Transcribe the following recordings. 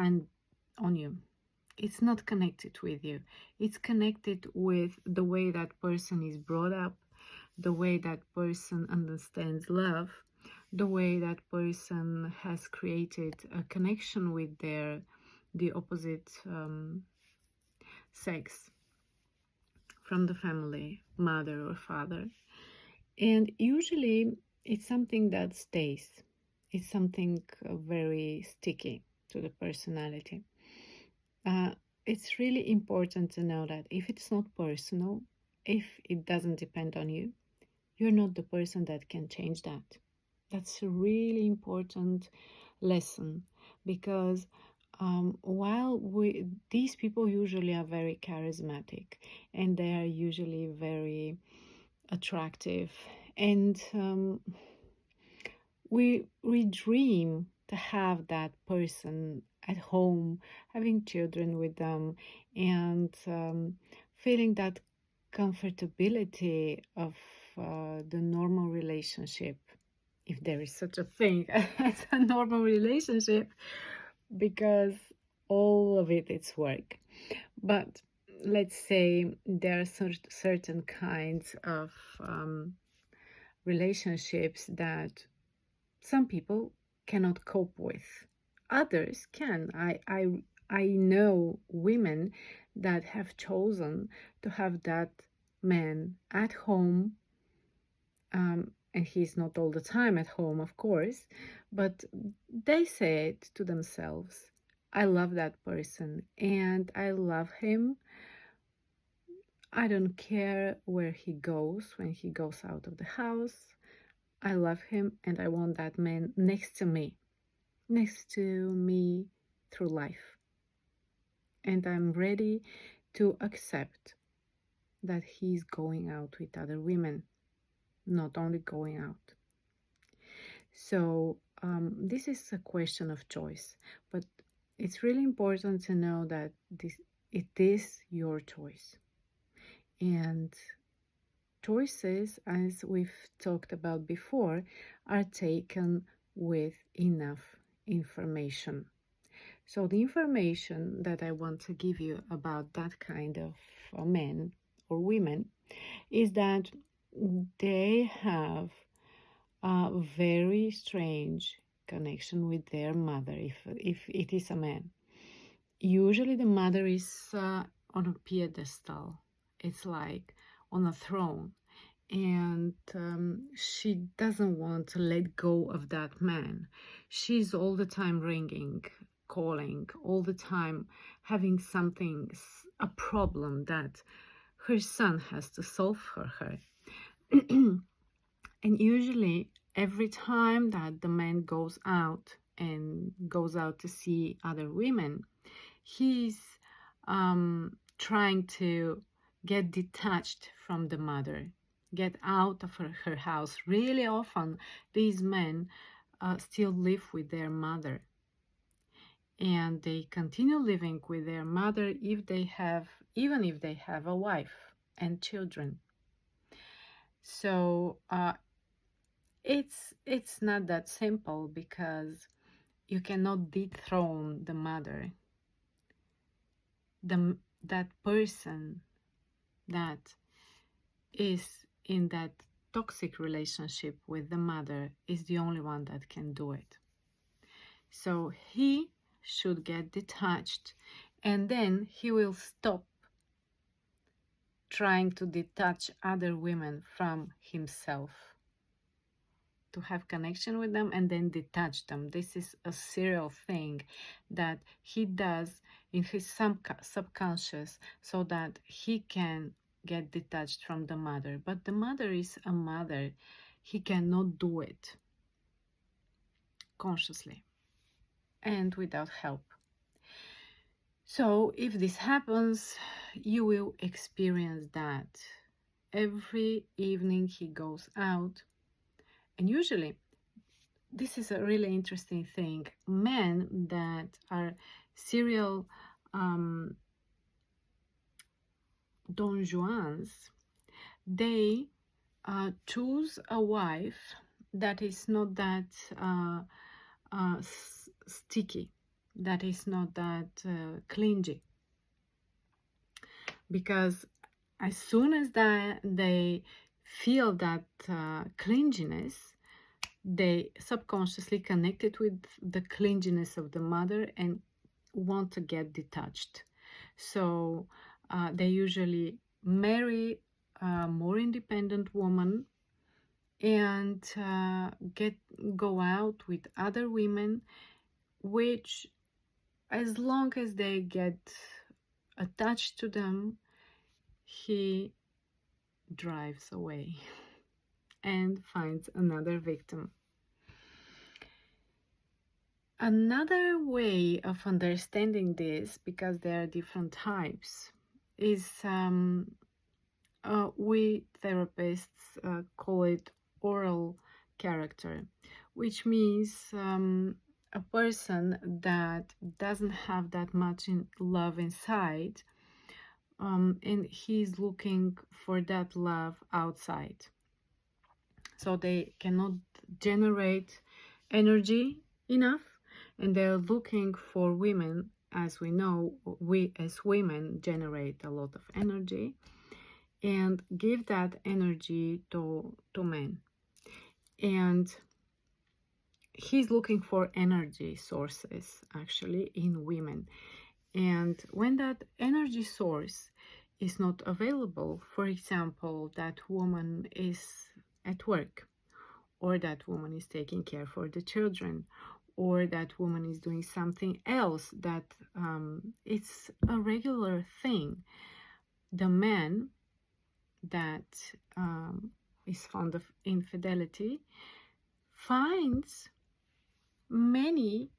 and on you. It's not connected with you. It's connected with the way that person is brought up, the way that person understands love, the way that person has created a connection with the opposite sex from the family, mother or father. And usually it's something that stays. It's something very sticky to the personality. It's really important to know that if it's not personal, if it doesn't depend on you, you're not the person that can change that. That's a really important lesson, because while these people usually are very charismatic and they are usually very attractive, and we dream to have that person at home, having children with them, and feeling that comfortability of the normal relationship, if there is such a thing as a normal relationship, because all of it's work. But let's say there are certain kinds of relationships that some people cannot cope with. Others can. I know women that have chosen to have that man at home, and he's not all the time at home, of course, but they say it to themselves, I love that person and I love him. I don't care where he goes when he goes out of the house. I love him and I want that man next to me through life. And I'm ready to accept that he's going out with other women, not only going out. So this is a question of choice, but it's really important to know that it is your choice. And choices, as we've talked about before, are taken with enough information. So the information that I want to give you about that kind of men or women is that they have a very strange connection with their mother, if it is a man. Usually the mother is on a pedestal. It's like on a throne, and she doesn't want to let go of that man. She's all the time ringing, calling, all the time having something, a problem that her son has to solve for her. And usually every time that the man goes out to see other women, he's trying to get detached from the mother, get out of her house. Really often these men still live with their mother, and they continue living with their mother even if they have a wife and children. So it's not that simple, because you cannot dethrone the mother. That person that is in that toxic relationship with the mother is the only one that can do it. So he should get detached, and then he will stop trying to detach other women from himself, to have connection with them and then detach them. This is a serial thing that he does in his subconscious, so that he can get detached from the mother. But the mother is a mother. He cannot do it consciously and without help. So if this happens, you will experience that every evening he goes out. And usually, this is a really interesting thing. Men that are serial Don Juans, they choose a wife that is not that sticky. that is not that clingy. Because as soon as they feel that clinginess, they subconsciously connect it with the clinginess of the mother and want to get detached. So they usually marry a more independent woman and go out with other women, which, as long as they get attached to them, he drives away and finds another victim. Another way of understanding this, because there are different types, is we therapists call it oral character, which means a person that doesn't have that much love inside, and he's looking for that love outside. So they cannot generate energy enough, and they're looking for women. As we know, we as women generate a lot of energy and give that energy to men. And he's looking for energy sources actually in women. And when that energy source is not available, for example, that woman is at work, or that woman is taking care for the children, or that woman is doing something else that it's a regular thing, the man that is fond of infidelity finds many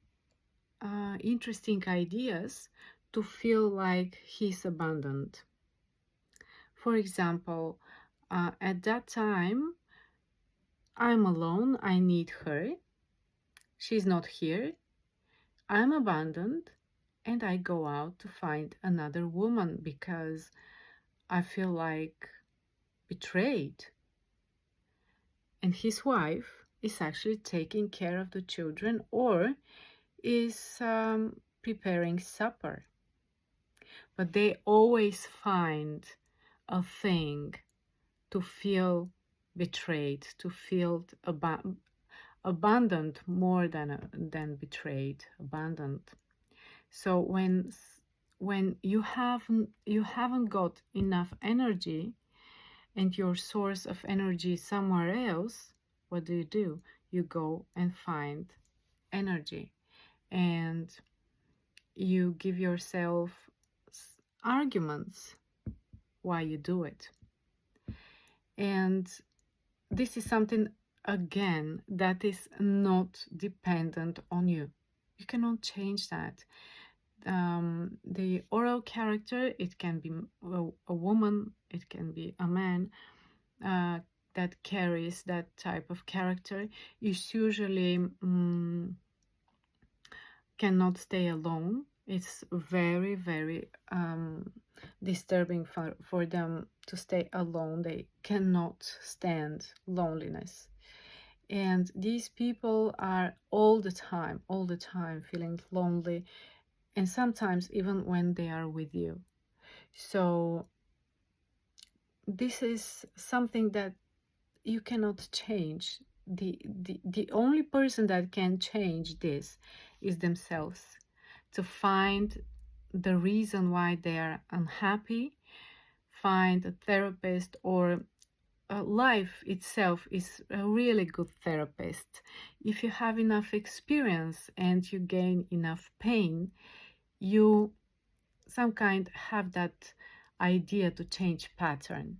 interesting ideas to feel like he's abandoned. For example, at that time, I'm alone, I need her, she's not here, I'm abandoned, and I go out to find another woman because I feel like betrayed. And his wife is actually taking care of the children or is preparing supper. But they always find a thing to feel betrayed, to feel abandoned more than betrayed, abandoned. So when you haven't got enough energy and your source of energy is somewhere else, what do? You go and find energy, and you give yourself arguments why you do it. And this is something, again, that is not dependent on you. You cannot change that. The oral character, it can be a woman, it can be a man that carries that type of character, is usually cannot stay alone. It's very, very disturbing for them to stay alone. They cannot stand loneliness. And these people are all the time feeling lonely, and sometimes even when they are with you. So this is something that you cannot change. The only person that can change this is themselves, to find the reason why they are unhappy, find a therapist, or life itself is a really good therapist. If you have enough experience and you gain enough pain, you some kind have that idea to change pattern.